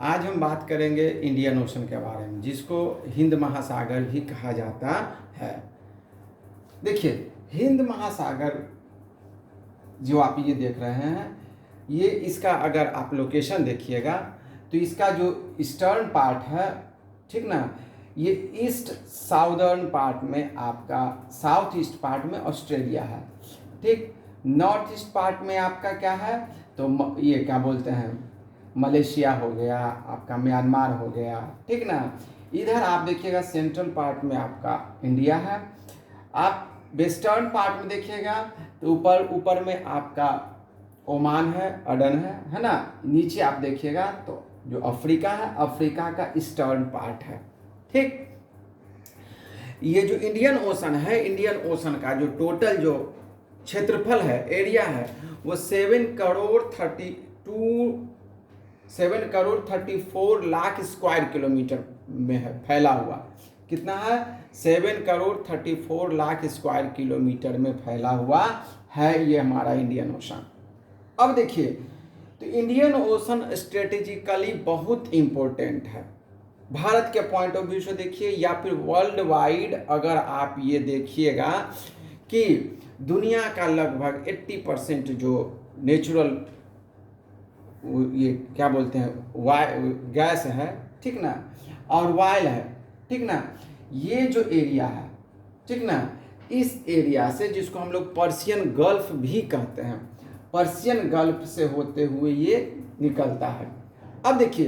आज हम बात करेंगे इंडियन ओशन के बारे में, जिसको हिंद महासागर भी कहा जाता है। देखिए, हिंद महासागर जो आप ये देख रहे हैं, ये इसका अगर आप लोकेशन देखिएगा तो इसका जो ईस्टर्न पार्ट है, ठीक ना, ये ईस्ट साउदर्न पार्ट में आपका, साउथ ईस्ट पार्ट में ऑस्ट्रेलिया है, ठीक। नॉर्थ ईस्ट पार्ट में आपका क्या है, तो ये क्या बोलते हैं, मलेशिया हो गया, आपका म्यांमार हो गया, ठीक ना। इधर आप देखिएगा सेंट्रल पार्ट में आपका इंडिया है। आप वेस्टर्न पार्ट में देखिएगा तो ऊपर ऊपर में आपका ओमान है, अडन है ना। नीचे आप देखिएगा तो जो अफ्रीका है, अफ्रीका का ईस्टर्न पार्ट है, ठीक। ये जो इंडियन ओशन है, इंडियन ओशन का जो टोटल जो क्षेत्रफल है, एरिया है, वो 7 करोड़ 34 लाख स्क्वायर किलोमीटर में है, फैला हुआ। कितना है? 7 करोड़ 34 लाख स्क्वायर किलोमीटर में फैला हुआ है ये हमारा इंडियन ओशन। अब देखिए, तो इंडियन ओशन स्ट्रेटेजिकली बहुत इंपॉर्टेंट है भारत के पॉइंट ऑफ व्यू से देखिए, या फिर वर्ल्ड वाइड अगर आप ये देखिएगा कि दुनिया का लगभग 80% जो नेचुरल ये क्या बोलते हैं गैस है, ठीक ना, और वायल है, ठीक ना, ये जो एरिया है, ठीक ना, इस एरिया से, जिसको हम लोग पर्शियन गल्फ भी कहते हैं, पर्शियन गल्फ से होते हुए ये निकलता है। अब देखिए,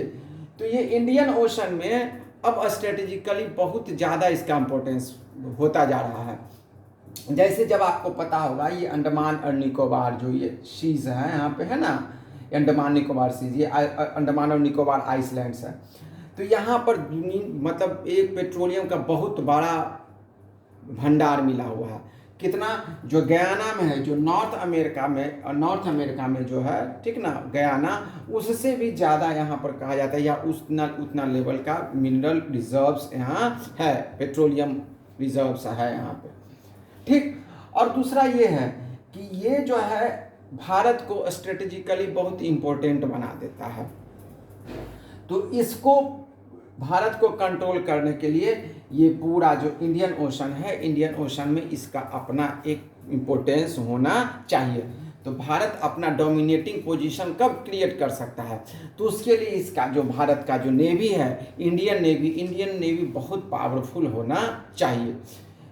तो ये इंडियन ओशन में अब स्ट्रेटेजिकली बहुत ज़्यादा इसका इम्पोर्टेंस होता जा रहा है। जैसे जब आपको पता होगा, ये अंडमान और निकोबार जो ये सीज है यहाँ पे है ना, अंडमान निकोबार सीज, ये अंडमान और निकोबार आइसलैंड्स है। तो यहाँ पर मतलब एक पेट्रोलियम का बहुत बड़ा भंडार मिला हुआ है। कितना? जो गयाना में है, जो नॉर्थ अमेरिका में जो है, ठीक ना, गयाना, उससे भी ज़्यादा यहाँ पर कहा जाता है, या उतना लेवल का मिनरल रिजर्व्स यहाँ है, पेट्रोलियम रिजर्व्स है यहाँ पे, ठीक। और दूसरा ये है कि ये जो है भारत को स्ट्रेटेजिकली बहुत इम्पोर्टेंट बना देता है। तो इसको भारत को कंट्रोल करने के लिए ये पूरा जो इंडियन ओशन है, इंडियन ओशन में इसका अपना एक इम्पोर्टेंस होना चाहिए। तो भारत अपना डोमिनेटिंग पोजीशन कब क्रिएट कर सकता है? तो उसके लिए इसका जो भारत का जो नेवी है, इंडियन नेवी बहुत पावरफुल होना चाहिए।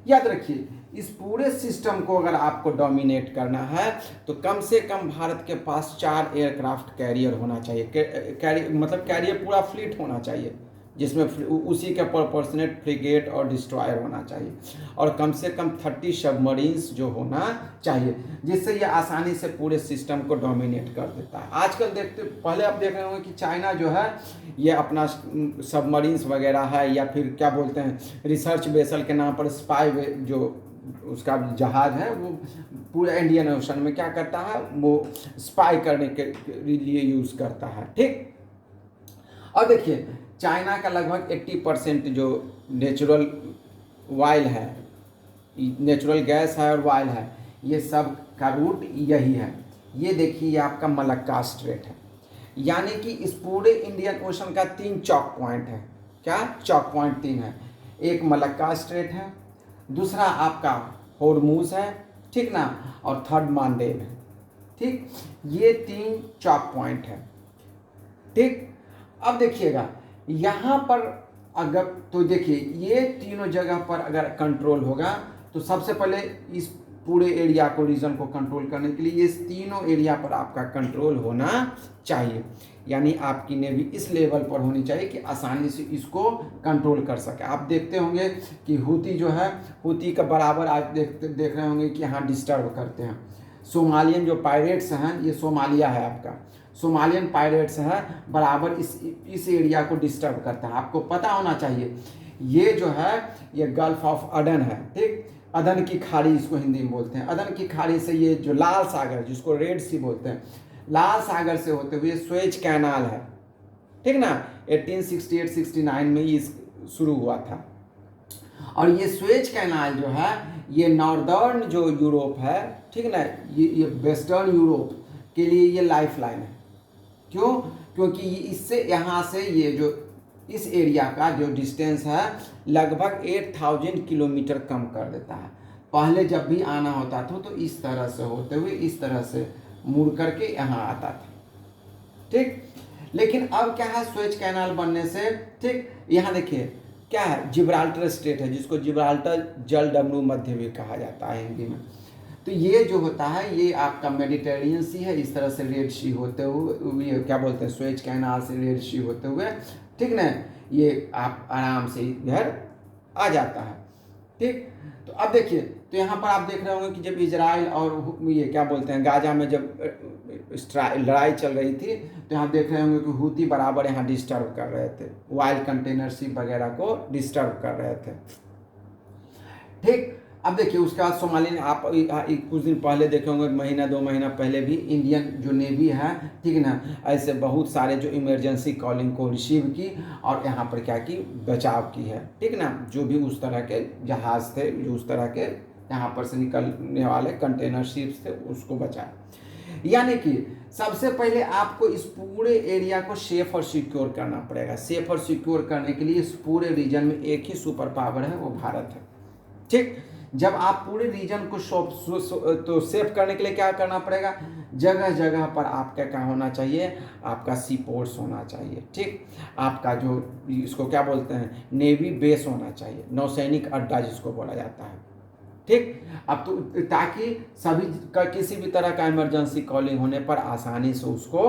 याद रखिए, इस पूरे सिस्टम को अगर आपको डोमिनेट करना है तो कम से कम भारत के पास 4 एयरक्राफ्ट कैरियर होना चाहिए। कैरियर पूरा फ्लीट होना चाहिए, जिसमें उसी के प्रोपोर्शनेट फ्रिगेट और डिस्ट्रॉयर होना चाहिए, और कम से कम 30 सबमरीन्स जो होना चाहिए, जिससे ये आसानी से पूरे सिस्टम को डोमिनेट कर देता है। आजकल पहले आप देख रहे होंगे कि चाइना जो है ये अपना सबमरीन्स वगैरह है, या फिर क्या बोलते हैं, रिसर्च वेसल के नाम पर स्पाई जो उसका जहाज़ है, वो पूरे इंडियन ओशन में क्या करता है, वो स्पाई करने के लिए यूज़ करता है, ठीक। और देखिए, चाइना का लगभग 80% जो नेचुरल वायल है, नेचुरल गैस है और वायल है, ये सब का रूट यही है। ये देखिए, ये आपका मलक्का स्ट्रेट है, यानी कि इस पूरे इंडियन ओशन का 3 चॉक पॉइंट है। क्या चॉक पॉइंट 3 है? एक मलक्का स्ट्रेट है, दूसरा आपका होर्मुज है, ठीक ना, और थर्ड मालदीव है, ठीक। ये 3 चॉक पॉइंट है, ठीक। अब देखिएगा यहाँ पर अगर, तो देखिए ये तीनों जगह पर अगर कंट्रोल होगा तो सबसे पहले इस पूरे एरिया को, रीजन को कंट्रोल करने के लिए ये तीनों एरिया पर आपका कंट्रोल होना चाहिए। यानी आपकी नेवी इस लेवल पर होनी चाहिए कि आसानी से इसको कंट्रोल कर सके। आप देखते होंगे कि हूती जो है, हूती का बराबर आप देख रहे होंगे कि यहाँ डिस्टर्ब करते हैं। सोमालियन जो पायरेट्स हैं, ये सोमालिया है आपका, सोमालियन पायरेट्स है, बराबर इस एरिया को डिस्टर्ब करता है। आपको पता होना चाहिए, ये जो है ये गल्फ ऑफ अडन है, ठीक। अदन की खाड़ी इसको हिंदी में बोलते हैं। अदन की खाड़ी से ये जो लाल सागर, जिसको रेड सी बोलते हैं, लाल सागर से होते हुए स्वेज कैनाल है, ठीक ना। 1868-69 में ये शुरू हुआ था। और ये स्वेज कैनाल जो है, ये नॉर्दर्न जो यूरोप है, ठीक ना, ये वेस्टर्न यूरोप के लिए ये लाइफ लाइन है। क्यों? क्योंकि इससे यहाँ से ये जो इस एरिया का जो डिस्टेंस है लगभग 8000 किलोमीटर कम कर देता है। पहले जब भी आना होता था तो इस तरह से होते हुए इस तरह से मुड़ करके यहाँ आता था, ठीक। लेकिन अब क्या है, स्वेज कैनाल बनने से, ठीक, यहाँ देखिए क्या है, जिब्राल्टर स्ट्रेट है जिसको जिब्राल्टर जल डमरू मध्य भी कहा जाता है हिंदी में। तो ये जो होता है ये आपका मेडिटेरेनियन सी है, इस तरह से रेड सी होते हुए, ये क्या बोलते हैं, स्वेज कैनाल से रेड सी होते हुए, ठीक ना, ये आप आराम से इधर आ जाता है, ठीक। तो अब देखिए, तो यहाँ पर आप देख रहे होंगे कि जब इजराइल और ये क्या बोलते हैं गाजा में जब लड़ाई चल रही थी, तो यहाँ देख रहे होंगे कि हूती बराबर यहाँ डिस्टर्ब कर रहे थे, ऑयल कंटेनर शिप वगैरह को डिस्टर्ब कर रहे थे, ठीक। अब देखिए उसके बाद सोमाली ने आप कुछ दिन पहले देखे होंगे, महीना 2 महीना पहले भी इंडियन जो नेवी है, ठीक ना, ऐसे बहुत सारे जो इमरजेंसी कॉलिंग को रिसीव की और यहाँ पर क्या की, बचाव की है, ठीक ना। जो भी उस तरह के जहाज़ थे, जो उस तरह के यहाँ पर से निकलने वाले कंटेनर शिप्स थे, उसको बचाया। यानी कि सबसे पहले आपको इस पूरे एरिया को सेफ और सिक्योर करना पड़ेगा। सेफ और सिक्योर करने के लिए इस पूरे रीजन में एक ही सुपर पावर है, वो भारत है, ठीक। जब आप पूरे रीजन को तो सेव करने के लिए क्या करना पड़ेगा, जगह जगह पर आपका क्या होना चाहिए, आपका सी पोर्ट्स होना चाहिए, ठीक। आपका जो इसको क्या बोलते हैं, नेवी बेस होना चाहिए, नौसैनिक अड्डा जिसको बोला जाता है, ठीक। अब तो ताकि सभी का किसी भी तरह का इमरजेंसी कॉलिंग होने पर आसानी से उसको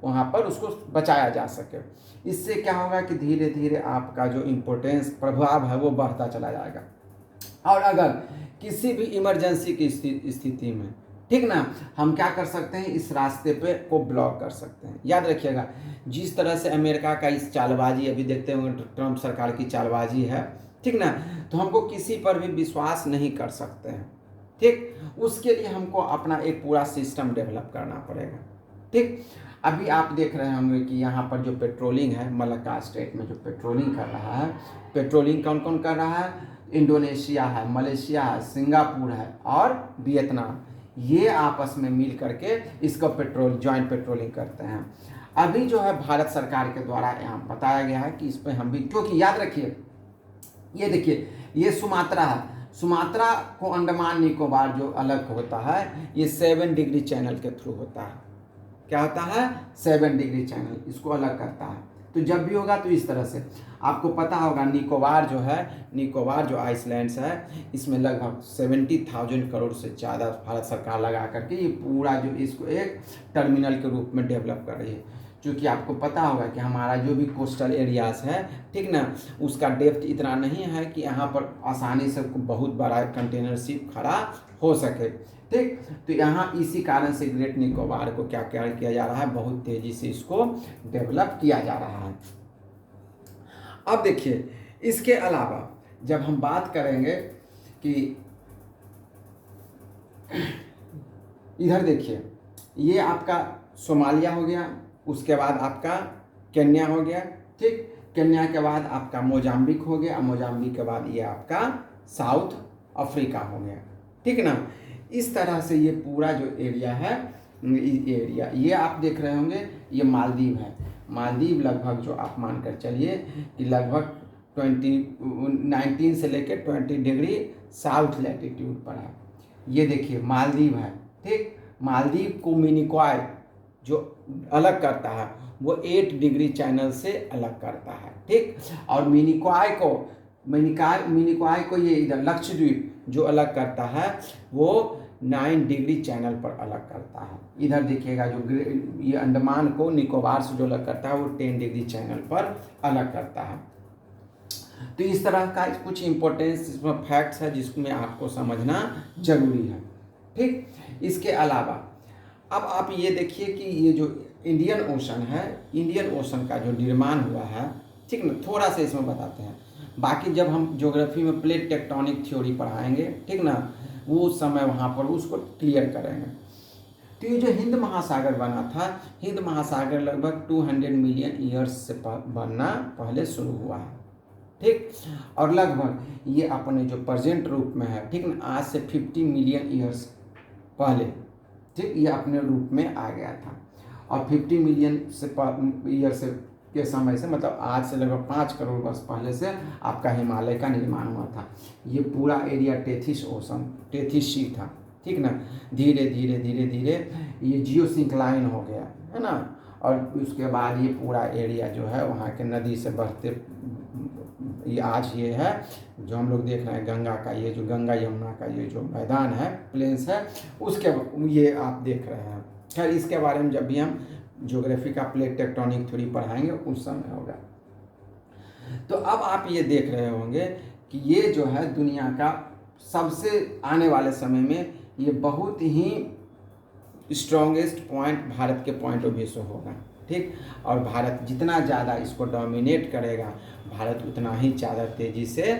वहाँ पर उसको बचाया जा सके। इससे क्या होगा कि धीरे धीरे आपका जो इम्पोर्टेंस प्रभाव है वो बढ़ता चला जाएगा। और अगर किसी भी इमरजेंसी की स्थिति में, ठीक ना, हम क्या कर सकते हैं, इस रास्ते पे को ब्लॉक कर सकते हैं। याद रखिएगा, जिस तरह से अमेरिका का इस चालबाजी अभी देखते होंगे, ट्रंप सरकार की चालबाजी है, ठीक ना, तो हमको किसी पर भी विश्वास नहीं कर सकते हैं, ठीक। उसके लिए हमको अपना एक पूरा सिस्टम डेवलप करना पड़ेगा, ठीक। अभी आप देख रहे होंगे कि यहाँ पर जो पेट्रोलिंग है, मलक्का स्टेट में जो पेट्रोलिंग कर रहा है, पेट्रोलिंग कौन कौन कर रहा है, इंडोनेशिया है, मलेशिया है, सिंगापुर है और वियतनाम, ये आपस में मिल करके इसको जॉइंट पेट्रोलिंग करते हैं। अभी जो है भारत सरकार के द्वारा यहाँ बताया गया है कि इस पर हम भी, क्योंकि याद रखिए, ये देखिए ये सुमात्रा है, सुमात्रा को अंडमान निकोबार जो अलग होता है, ये 7 डिग्री चैनल के थ्रू होता है। क्या होता है, 7 डिग्री चैनल इसको अलग करता है। तो जब भी होगा तो इस तरह से आपको पता होगा, निकोबार जो है, निकोबार जो आइसलैंड्स है, इसमें लगभग 70,000 करोड़ से ज़्यादा भारत सरकार लगा करके ये पूरा जो इसको एक टर्मिनल के रूप में डेवलप कर रही है। क्योंकि आपको पता होगा कि हमारा जो भी कोस्टल एरियाज़ है, ठीक ना, उसका डेप्थ इतना नहीं है कि यहाँ पर आसानी से बहुत बड़ा कंटेनर शिप खड़ा हो सके, ठीक। तो यहाँ इसी कारण से ग्रेट निकोबार को क्या क्या किया जा रहा है, बहुत तेज़ी से इसको डेवलप किया जा रहा है। अब देखिए, इसके अलावा जब हम बात करेंगे कि इधर देखिए, ये आपका सोमालिया हो गया, उसके बाद आपका केन्या हो गया, ठीक। केन्या के बाद आपका मोजाम्बिक हो गया, मोजाम्बिक के बाद ये आपका साउथ अफ्रीका हो गया, ठीक ना। इस तरह से ये पूरा जो एरिया है, एरिया ये आप देख रहे होंगे, ये मालदीव है। मालदीव लगभग जो आप मानकर चलिए कि लगभग 19 से लेकर 20 डिग्री साउथ लैटिट्यूड पर है। ये देखिए मालदीव है, ठीक। मालदीव को मिनिकॉय जो अलग करता है वो 8 डिग्री चैनल से अलग करता है, ठीक। और मिनिकॉय को ये इधर लक्षद्वीप जो अलग करता है वो 9 डिग्री चैनल पर अलग करता है। इधर देखिएगा जो ये अंडमान को निकोबार से जो अलग करता है वो 10 डिग्री चैनल पर अलग करता है। तो इस तरह का कुछ इम्पोर्टेंस इसमें फैक्ट्स है जिसमें आपको समझना जरूरी है, ठीक। इसके अलावा अब आप ये देखिए कि ये जो इंडियन ओशन है, इंडियन ओशन का जो निर्माण हुआ है, ठीक ना, थोड़ा सा इसमें बताते हैं। बाकी जब हम ज्योग्राफी में प्लेट टेक्टोनिक थ्योरी पढ़ाएंगे, ठीक ना, वो उस समय वहाँ पर उसको क्लियर करेंगे। तो ये जो हिंद महासागर बना था, हिंद महासागर लगभग 200 मिलियन ईयर्स से बनना पहले शुरू हुआ है, ठीक। और लगभग ये अपने जो प्रेजेंट रूप में है, ठीक ना, आज से 50 मिलियन ईयर्स पहले, ठीक, ये अपने रूप में आ गया था। और 50 मिलियन से ईयर से के समय से, मतलब आज से लगभग 5 करोड़ वर्ष पहले से आपका हिमालय का निर्माण हुआ था। ये पूरा area Tethys ocean, Tethys sea था, ठीक ना। धीरे धीरे धीरे धीरे ये जियोसिंक्लाइन हो गया, है ना। और उसके बाद ये पूरा एरिया जो है वहाँ के नदी से बढ़ते, ये आज ये है जो हम लोग देख रहे हैं गंगा का, ये जो गंगा यमुना का ये जो मैदान है, प्लेन्स है, उसके ये आप देख रहे हैं। खैर इसके बारे में जब भी हम ज्योग्राफी का प्लेट टेक्टोनिक थ्योरी पढ़ाएंगे उस समय होगा। तो अब आप ये देख रहे होंगे कि ये जो है दुनिया का सबसे आने वाले समय में ये बहुत ही स्ट्रॉन्गेस्ट पॉइंट भारत के पॉइंट ऑफ व्यू से होगा, ठीक। और भारत जितना ज़्यादा इसको डोमिनेट करेगा, भारत उतना ही ज़्यादा तेज़ी से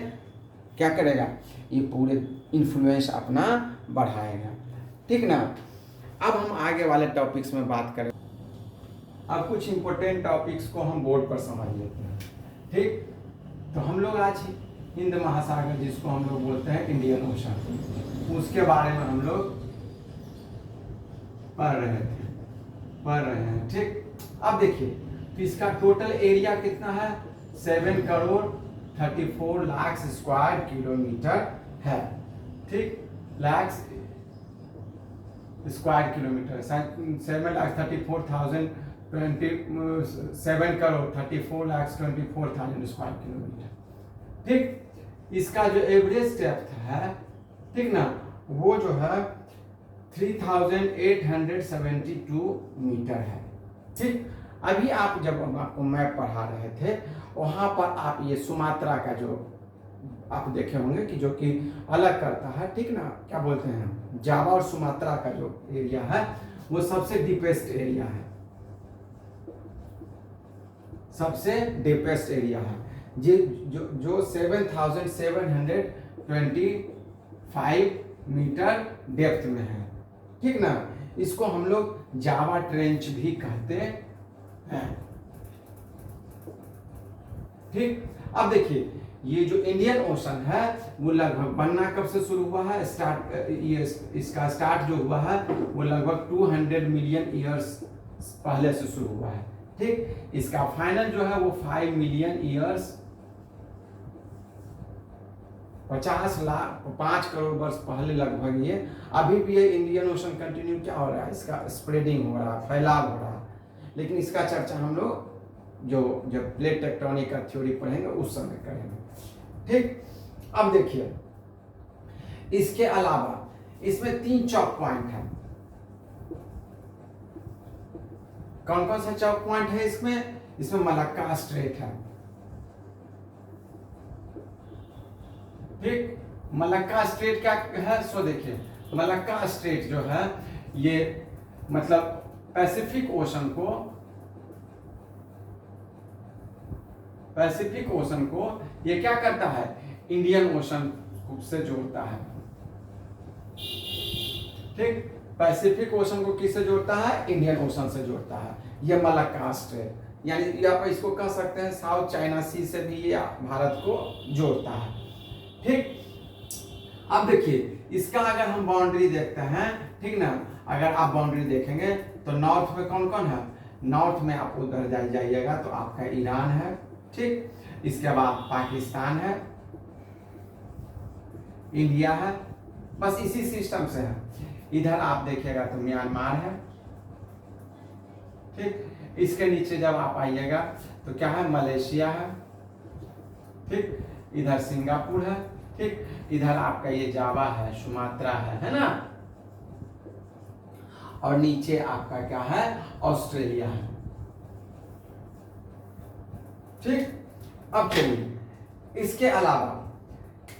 क्या करेगा, ये पूरे इन्फ्लुएंस अपना बढ़ाएगा, ठीक ना। अब हम आगे वाले टॉपिक्स में बात करें। अब कुछ इम्पोर्टेंट टॉपिक्स को हम बोर्ड पर समझ लेते हैं, ठीक। तो हम लोग आज हिंद महासागर, जिसको हम लोग बोलते हैं इंडियन ओशन, उसके बारे में हम लोग पढ़ रहे हैं, ठीक। अब देखिए तो इसका टोटल एरिया कितना है, 7 करोड़ 34 लाख स्क्वायर किलोमीटर है, ठीक। Lakh square kilometre, 7 crore 34 lakh 24,000 square kilometre, ठीक। इसका जो एवरेज डेप्थ है, ठीक ना, वो जो है 3,872 मीटर है, ठीक। अभी आप जब हम आपको मैप पढ़ा रहे थे वहाँ पर आप ये सुमात्रा का जो आप देखे होंगे कि जो कि अलग करता है, ठीक ना, क्या बोलते हैं, जावा और सुमात्रा का जो एरिया है वो सबसे डीपेस्ट एरिया है, सबसे डीपेस्ट एरिया है, जो 7,725 मीटर डेप्थ में है, ठीक ना। इसको हम लोग जावा ट्रेंच भी कहते हैं, ठीक। अब देखिए ये जो इंडियन ओशन है वो लगभग बनना कब से शुरू हुआ है, इसका स्टार्ट जो हुआ है वो लगभग 200 मिलियन ईयर्स पहले से शुरू हुआ है, ठीक। इसका फाइनल जो है वो 5 मिलियन ईयर्स, 5 करोड़ वर्ष पहले लगभग ये, अभी भी ये इंडियन ओशन कंटिन्यू क्या हो रहा है, इसका स्प्रेडिंग हो रहा है, फैलाव हो रहा है। लेकिन इसका चर्चा हम लोग जब प्लेट टेक्टोनिक का थ्योरी पढ़ेंगे उस समय करेंगे, ठीक। अब देखिए इसके अलावा इसमें 3 चॉक पॉइंट है। कौन कौन सा चॉक पॉइंट है इसमें मलक्का स्ट्रेट है, ठीक। मलक्का स्ट्रेट क्या है, सो देखिए मलक्का स्ट्रेट जो है ये मतलब पैसिफिक ओशन को ये क्या करता है, इंडियन ओशन से जोड़ता है, ठीक। पैसिफिक ओशन को किससे जोड़ता है, इंडियन ओशन से जोड़ता है, ये मलक्का स्ट्रेट, यानी आप इसको कह सकते हैं साउथ चाइना सी से भी ये भारत को जोड़ता है, ठीक। अब देखिए इसका अगर हम बाउंड्री देखते हैं, ठीक ना, अगर आप बाउंड्री देखेंगे तो नॉर्थ में कौन कौन है, नॉर्थ में आप उधर जाइएगा तो आपका ईरान है, ठीक। इसके बाद पाकिस्तान है, इंडिया है, बस इसी सिस्टम से है। इधर आप देखिएगा तो म्यांमार है, ठीक। इसके नीचे जब आप आइएगा तो क्या है, मलेशिया है, ठीक। इधर सिंगापुर है, ठीक। इधर आपका ये जावा है, सुमात्रा है ना। और नीचे आपका क्या है, ऑस्ट्रेलिया है, ठीक। अब चलिए इसके अलावा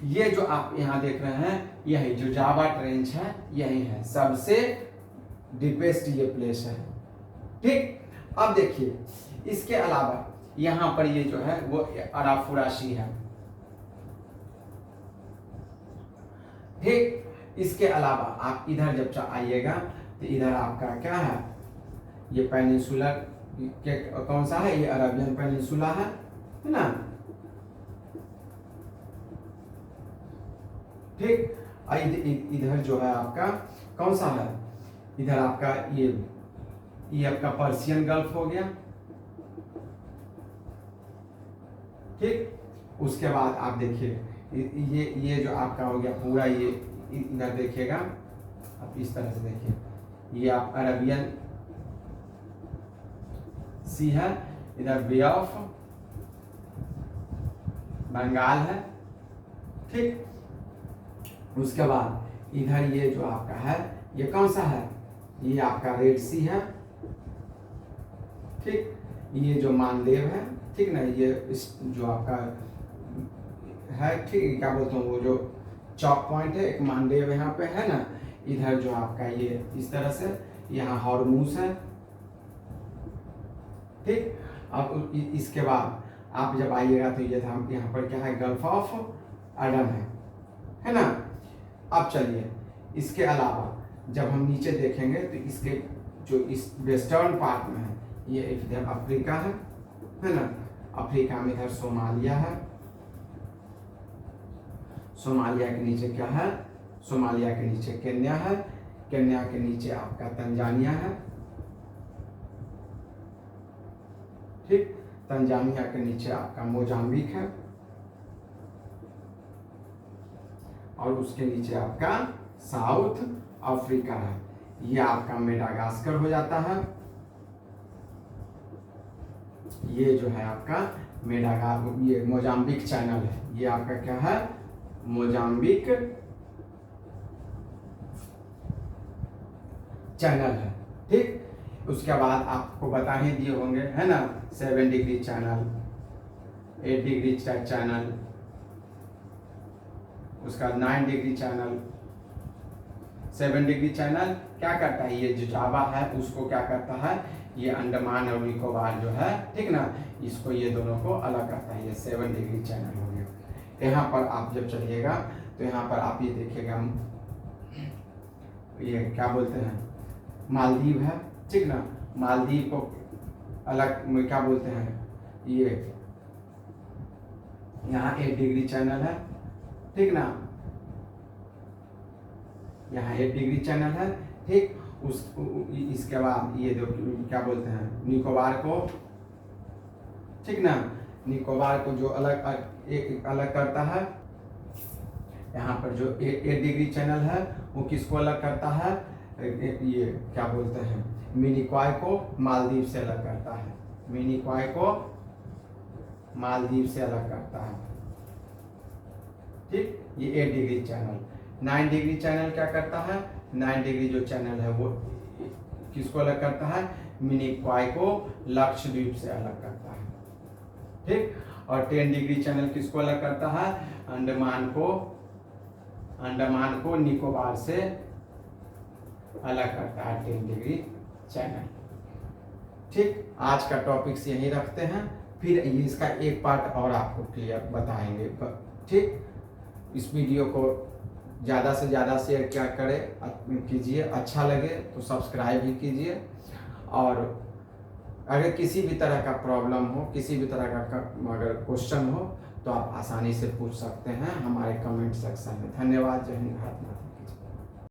ये जो आप यहां देख रहे हैं यही जो जावा ट्रेंच है यही है, सबसे डीपेस्ट ये प्लेस है, ठीक। अब देखिए इसके अलावा यहां पर ये जो है वो अराफुराशी है, ठीक। इसके अलावा आप इधर जब आइएगा तो इधर आपका क्या है, ये पेनिनसुलर के कौन सा है, ये अरेबियन पेनिनसुला है ना, ठीक। इधर जो है आपका कौन सा है, इधर आपका ये ये आपका पर्शियन गल्फ हो गया, ठीक। उसके बाद आप देखिए ये जो आपका हो गया पूरा, ये इधर देखिएगा आप इस तरह से देखिए, ये आप अरबियन सी है, इधर बे ऑफ बंगाल है, ठीक। उसके बाद इधर ये जो आपका है ये कौन सा है, ये आपका रेड सी है, ठीक। ये जो मालदीव है, ठीक ना, ये इस जो आपका है, ठीक, क्या बोलते हैं वो जो चौक पॉइंट है, एक मालदीव यहाँ पे है ना, इधर जो आपका ये इस तरह से यहाँ हॉर्मूज है, ठीक। अब इसके बाद आप जब आइएगा तो ये था यहाँ पर क्या है, गल्फ ऑफ अडन है ना। अब चलिए इसके अलावा जब हम नीचे देखेंगे तो इसके जो इस वेस्टर्न पार्ट में है, ये इधर अफ्रीका है ना, अफ्रीका में इधर सोमालिया है, सोमालिया के नीचे क्या है, सोमालिया के नीचे केन्या है, केन्या के नीचे आपका तंजानिया है, ठीक। तंजानिया के नीचे आपका मोजाम्बिक है, और उसके नीचे आपका साउथ अफ्रीका है, ये आपका मेडागास्कर हो जाता है, ये जो है आपका ये मोजाम्बिक चैनल है, ये आपका क्या है, मोजाम्बिक चैनल है, ठीक। उसके बाद आपको बता ही दिए होंगे है ना, 7 डिग्री चैनल, 8 डिग्री चैनल, उसका 9 डिग्री चैनल, 7 डिग्री चैनल क्या करता है, ये जो जावा है उसको क्या करता है, ये अंडमान और निकोबार जो है, ठीक ना, इसको ये दोनों को अलग करता है, ये 7 डिग्री चैनल हो गया। यहाँ पर आप जब चलिएगा तो यहाँ पर आप ये देखिएगा, ये क्या बोलते हैं, मालदीव है, ठीक ना, मालदीव को अलग में क्या बोलते हैं, ये यहाँ 8 डिग्री चैनल है, ठीक ना, यहाँ 8 डिग्री चैनल है, ठीक। इसके बाद ये जो क्या बोलते हैं, निकोबार को, ठीक ना, निकोबार को जो एक अलग करता है, यहाँ पर जो 8 डिग्री चैनल है वो किसको अलग करता है, ये क्या बोलते हैं, मिनिकॉय को मालदीव से अलग करता है, मिनिकॉय को मालदीव से अलग करता है, ठीक। ये 8 डिग्री चैनल। 9 डिग्री चैनल क्या करता है, 9 डिग्री जो चैनल है वो किसको अलग करता है, मिनिकॉय को लक्षद्वीप से अलग करता है, ठीक। और 10 डिग्री चैनल किसको अलग करता है, अंडमान को निकोबार से अलग करता है 10 डिग्री चैनल, ठीक। आज का टॉपिक्स यहीं रखते हैं, फिर इसका एक पार्ट और आपको क्लियर बताएंगे, ठीक। इस वीडियो को ज़्यादा से ज़्यादा शेयर क्या करें कीजिए, अच्छा लगे तो सब्सक्राइब भी कीजिए, और अगर किसी भी तरह का प्रॉब्लम हो, किसी भी तरह का अगर क्वेश्चन हो तो आप आसानी से पूछ सकते हैं हमारे कमेंट सेक्शन में। धन्यवाद। जय हिंद, भारत माता।